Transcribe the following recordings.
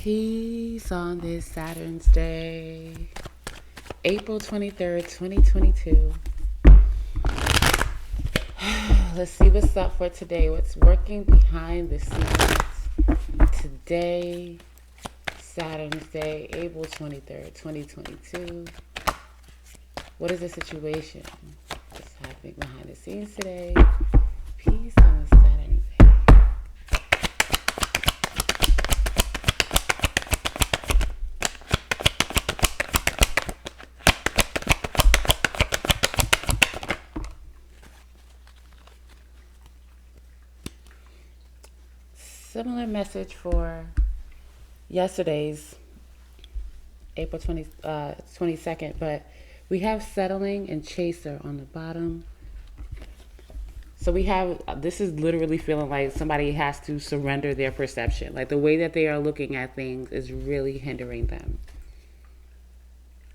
Peace on this Saturn's Day, April 23rd, 2022. Let's see what's up for today. What's working behind the scenes today, Saturn's Day, April 23rd, 2022. What is the situation that's happening behind the scenes today? Peace on this Saturn's Day. Similar message for yesterday's April 22nd, but we have settling and chaser on the bottom. So we have, this is literally feeling like somebody has to surrender their perception. Like the way that they are looking at things is really hindering them.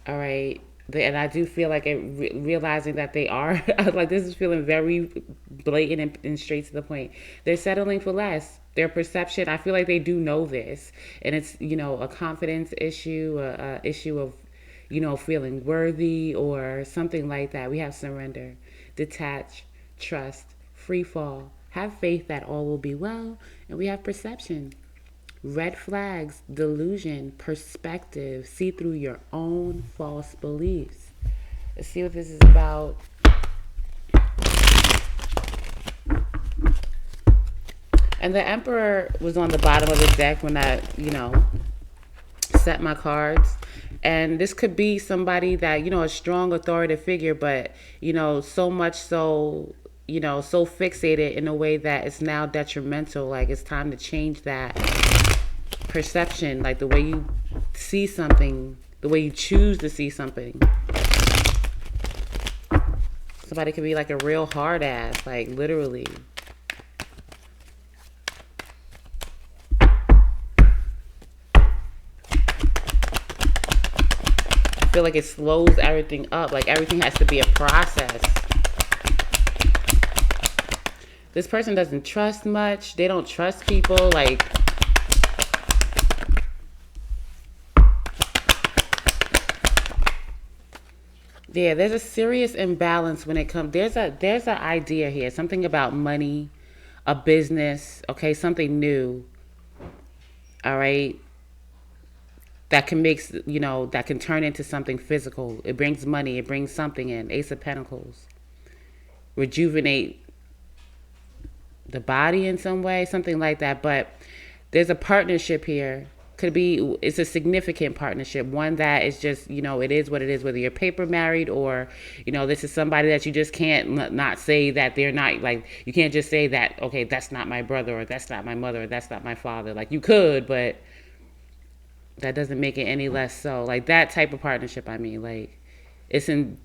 All right. And I do feel like realizing that they are, like this is feeling very blatant and straight to the point. They're settling for less. Their perception, I feel like they do know this. And it's, a confidence issue, a issue of, feeling worthy or something like that. We have surrender, detach, trust, free fall, have faith that all will be well. And we have perception. Red flags, delusion, perspective, see through your own false beliefs. Let's see what this is about. And the Emperor was on the bottom of the deck when I, set my cards. And this could be somebody that, a strong authoritative figure, but, so much so, so fixated in a way that it's now detrimental. Like it's time to change that perception, like the way you see something, the way you choose to see something. Somebody could be like a real hard ass, like literally. I feel like it slows everything up, like everything has to be a process. This person doesn't trust much. They don't trust people, like yeah, there's a serious imbalance when it comes. There's an idea here, something about money, a business, okay, something new. All right, that can make that can turn into something physical. It brings money. It brings something in. Ace of Pentacles, rejuvenate the body in some way, something like that. But there's a partnership here. Could be, it's a significant partnership, one that is just, it is what it is, whether you're paper married or, this is somebody that you just can't not say that they're not, like, you can't just say that, okay, that's not my brother or that's not my mother or that's not my father. Like you could, but that doesn't make it any less so. Like that type of partnership, I mean, like it's in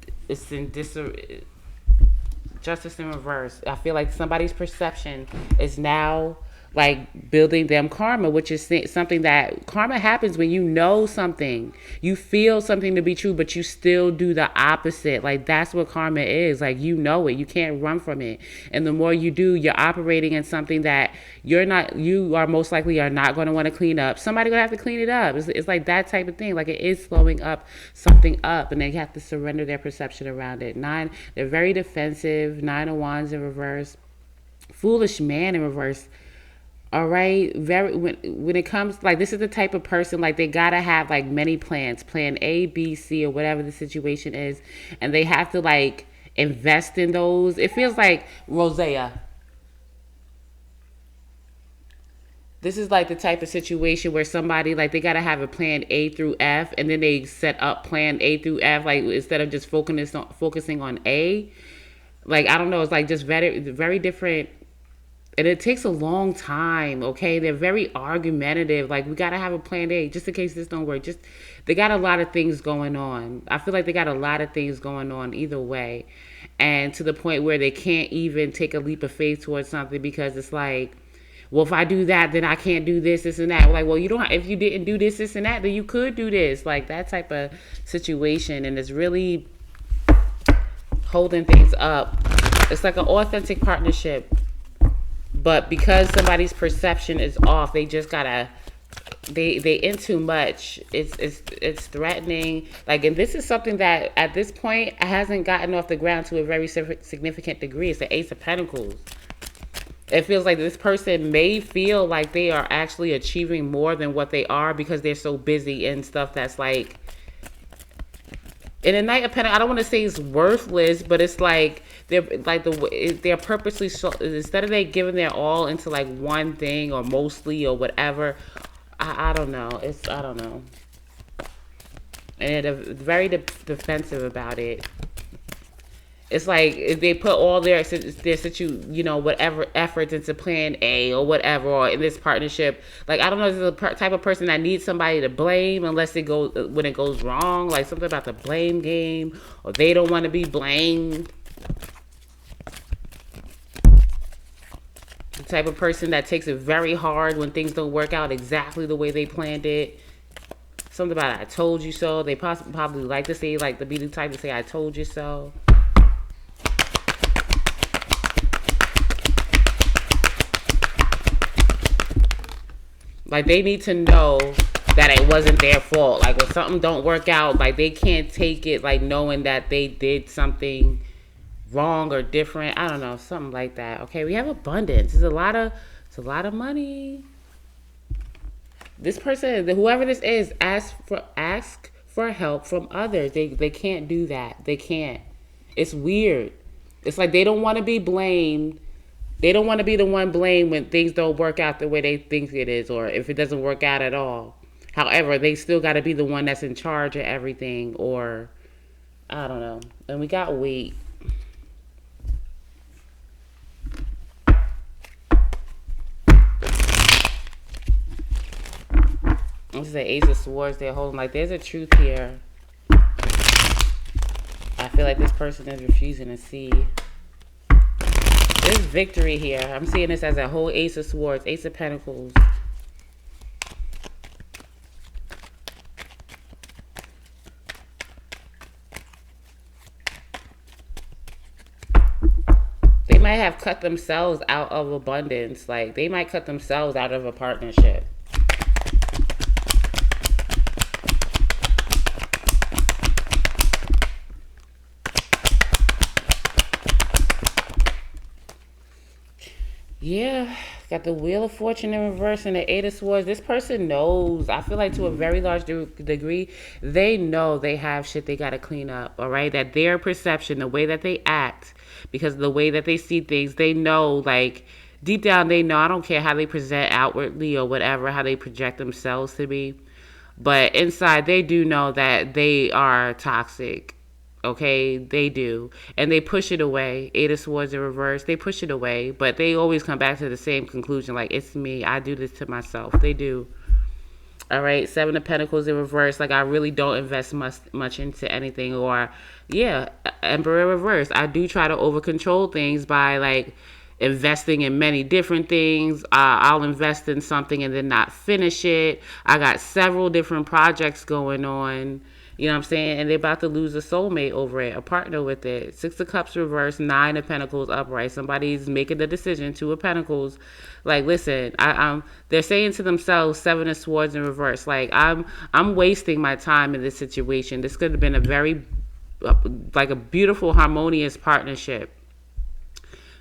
justice in reverse. I feel like somebody's perception is now like building them karma, which is something that karma happens when you know something, you feel something to be true, but you still do the opposite. Like that's what karma is. Like it, you can't run from it. And the more you do, you're operating in something that you are most likely are not going to want to clean up. Somebody's going to have to clean it up. It's like that type of thing. Like it is slowing up something up, and they have to surrender their perception around it. They're very defensive. 9 of Wands in reverse. Foolish man in reverse. All right, when it comes, like, this is the type of person, like, they gotta have like many plans, plan A, B, C, or whatever the situation is, and they have to like invest in those. It feels like Rosea. This is like the type of situation where somebody, like, they gotta have a plan A through F, and then they set up plan A through F, like instead of just focusing on A. Like, I don't know, it's like just very, very different. And it takes a long time, okay? They're very argumentative. Like, we got to have a plan A just in case this don't work. They got a lot of things going on. I feel like they got a lot of things going on either way. And to the point where they can't even take a leap of faith towards something because it's like, well, if I do that, then I can't do this and that. Like, well, you don't. If you didn't do this and that, then you could do this. Like, that type of situation. And it's really holding things up. It's like an authentic partnership. But because somebody's perception is off, they just gotta they in too much. It's threatening. Like, and this is something that at this point hasn't gotten off the ground to a very significant degree. It's the Ace of Pentacles. It feels like this person may feel like they are actually achieving more than what they are because they're so busy in stuff that's like, in a Knight of Pentacles, I don't want to say it's worthless, but it's like they're purposely instead of they giving their all into like one thing or mostly or whatever. I don't know. I don't know, and they're very defensive about it. It's like if they put all their whatever efforts into plan A or whatever, or in this partnership. Like, I don't know, this is the type of person that needs somebody to blame unless it goes when it goes wrong. Like something about the blame game, or they don't want to be blamed. The type of person that takes it very hard when things don't work out exactly the way they planned it. Something about I told you so. They probably like to say, like, to be the type to say I told you so. Like, they need to know that it wasn't their fault. Like, when something don't work out, like, they can't take it, like, knowing that they did something wrong or different. I don't know, something like that. Okay, we have abundance. It's a lot of money. This person, whoever this is, ask for help from others. They can't do that. They can't. It's weird. It's like they don't want to be blamed. They don't want to be the one blamed when things don't work out the way they think it is, or if it doesn't work out at all. However, they still got to be the one that's in charge of everything, or I don't know. And we got weight. This is the Ace of Swords they're holding. Like, there's a truth here. I feel like this person is refusing to see. There's victory here. I'm seeing this as a whole Ace of Swords, Ace of Pentacles. They might have cut themselves out of abundance. Like, they might cut themselves out of a partnership. Yeah, got the Wheel of Fortune in reverse and the Eight of Swords. This person knows. I feel like to a very large degree, they know they have shit they got to clean up, all right? That their perception, the way that they act, because of the way that they see things, they know, like, deep down they know. I don't care how they present outwardly or whatever, how they project themselves to be. But inside, they do know that they are toxic. Okay, they do. And they push it away. Eight of Swords in reverse, they push it away. But they always come back to the same conclusion. Like, it's me. I do this to myself. They do. All right, Seven of Pentacles in reverse. Like, I really don't invest much into anything. Or, yeah, Emperor in reverse. I do try to over-control things by, like, investing in many different things. I'll invest in something and then not finish it. I got several different projects going on. You know what I'm saying? And they're about to lose a soulmate over it, a partner with it. Six of Cups reverse, Nine of Pentacles upright. Somebody's making the decision. Two of Pentacles. Like, listen, they're saying to themselves, Seven of Swords in reverse. Like, I'm wasting my time in this situation. This could have been a very, like, a beautiful, harmonious partnership.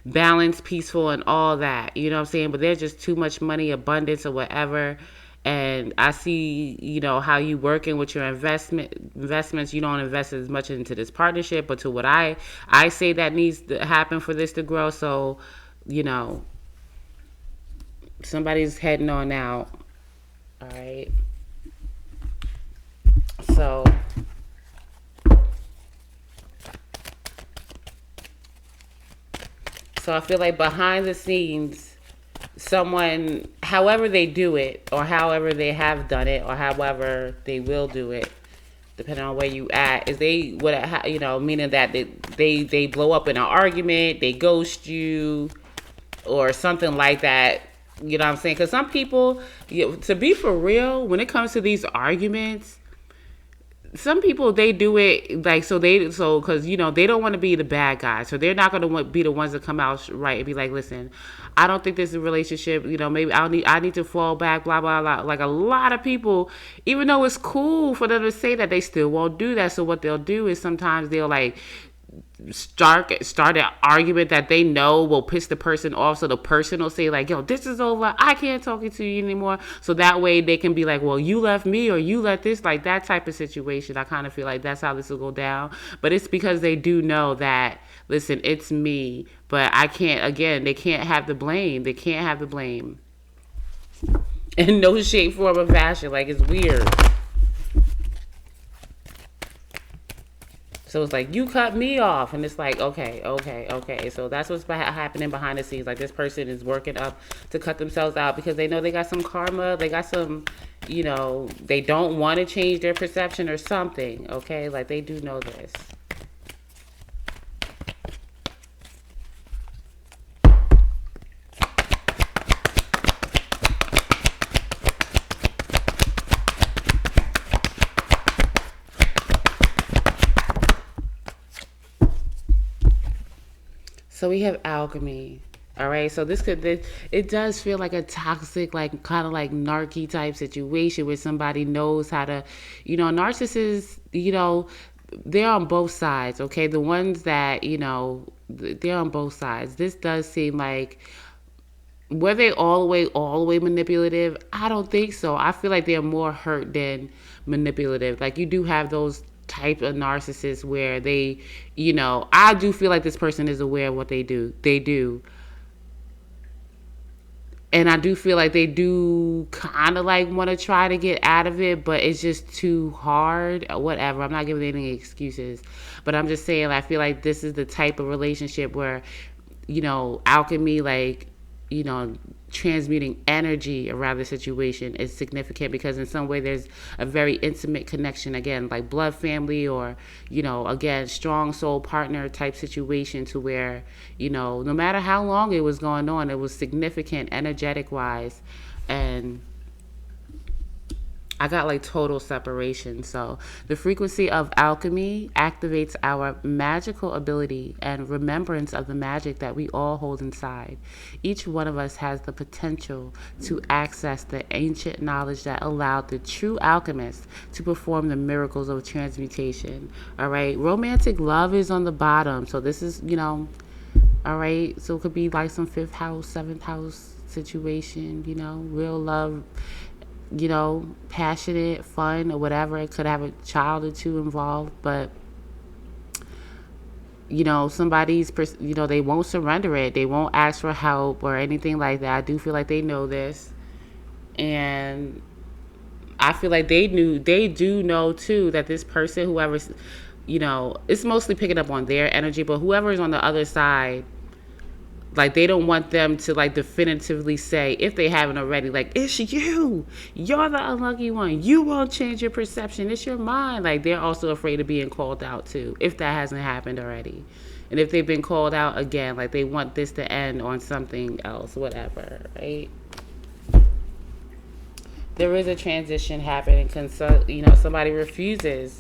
Balanced, peaceful, and all that. You know what I'm saying? But there's just too much money, abundance, or whatever. And I see, you know, how you working with your investments. You don't invest as much into this partnership, but to what I say that needs to happen for this to grow. So, you know, somebody's heading on out. All right. So I feel like behind the scenes, someone, however they do it, or however they have done it, or however they will do it, depending on where you at, is they would, you know, meaning that they blow up in an argument, they ghost you, or something like that. You know what I'm saying? Because some people, to be for real, when it comes to these arguments, some people, they do it like, so because they don't want to be the bad guy, so they're not going to be the ones that come out right and be like, listen, I don't think this is a relationship, maybe I need to fall back, blah blah blah. Like, a lot of people, even though it's cool for them to say that, they still won't do that. So what they'll do is sometimes they'll like start an argument that they know will piss the person off, so the person will say like, yo, this is over, I can't talk to you anymore, so that way they can be like, well, you left me, or you let this, like that type of situation. I kind of feel like that's how this will go down, but it's because they do know that, listen, it's me, but I can't, again, they can't have the blame, in no shape, form, or fashion. Like, it's weird. So it's like, you cut me off, and it's like, okay. So that's what's happening behind the scenes. Like, this person is working up to cut themselves out because they know they got some karma. They got some, they don't want to change their perception or something. Okay, like, they do know this. So we have alchemy. All right. So it does feel like a toxic, like kind of like narky type situation where somebody knows how to, narcissists, they're on both sides. Okay. The ones that, they're on both sides. This does seem like, were they all the way manipulative? I don't think so. I feel like they're more hurt than manipulative. Like, you do have those type of narcissists where they, I do feel like this person is aware of what they do. They do. And I do feel like they do kind of like want to try to get out of it, but it's just too hard. Whatever. I'm not giving any excuses, but I'm just saying, I feel like this is the type of relationship where, alchemy, like, transmuting energy around the situation is significant, because in some way there's a very intimate connection, again, like blood family, or, again, strong soul partner type situation, to where, no matter how long it was going on, it was significant energetic wise. And I got like total separation. So the frequency of alchemy activates our magical ability and remembrance of the magic that we all hold inside. Each one of us has the potential to access the ancient knowledge that allowed the true alchemist to perform the miracles of transmutation. All right. Romantic love is on the bottom. So this is, all right. So it could be like some fifth house, seventh house situation, real love, passionate, fun, or whatever. It could have a child or two involved, but somebody's, they won't surrender it. They won't ask for help or anything like that. I do feel like they know this, and I feel like they do know too, that this person, whoever's, it's mostly picking up on their energy, but whoever is on the other side, like, they don't want them to like definitively say, if they haven't already, like, it's you, you're the unlucky one, you won't change your perception, it's your mind. Like, they're also afraid of being called out too, if that hasn't happened already. And if they've been called out again, like, they want this to end on something else, whatever, right? There is a transition happening, somebody refuses.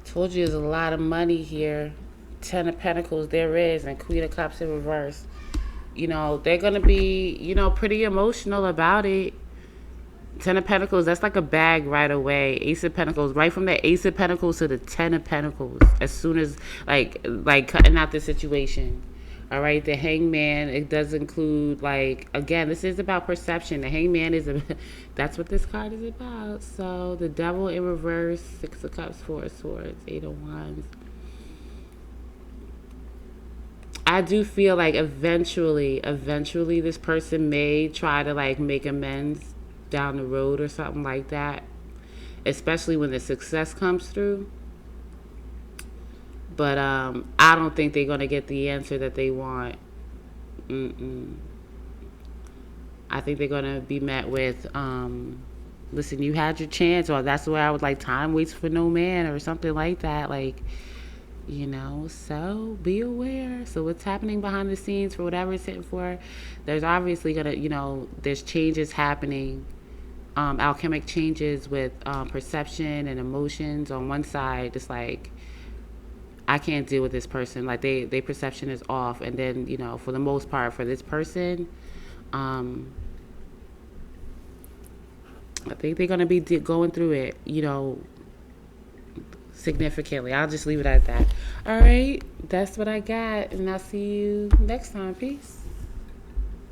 Told you there's a lot of money here. Ten of Pentacles there is, and Queen of Cups in reverse. They're going to be, pretty emotional about it. Ten of Pentacles, that's like a bag right away. Ace of Pentacles, right from the Ace of Pentacles to the Ten of Pentacles, as soon as, like cutting out the situation. All right, the Hangman, it does include, like, again, this is about perception. The Hangman that's what this card is about. So the Devil in reverse, Six of Cups, Four of Swords, Eight of Wands. I do feel like eventually this person may try to like make amends down the road or something like that, especially when the success comes through. But I don't think they're gonna get the answer that they want. Mm-mm. I think they're gonna be met with, listen, you had your chance, or that's where I was like, time waits for no man, or something like that. Like, so be aware. So what's happening behind the scenes for whatever it's hitting for? There's obviously gonna, there's changes happening, alchemic changes with perception and emotions. On one side, it's like, I can't deal with this person. Like they perception is off, and then for the most part, for this person, um, I think they're gonna be going through it, significantly. I'll just leave it at that. All right, that's what I got, and I'll see you next time. Peace.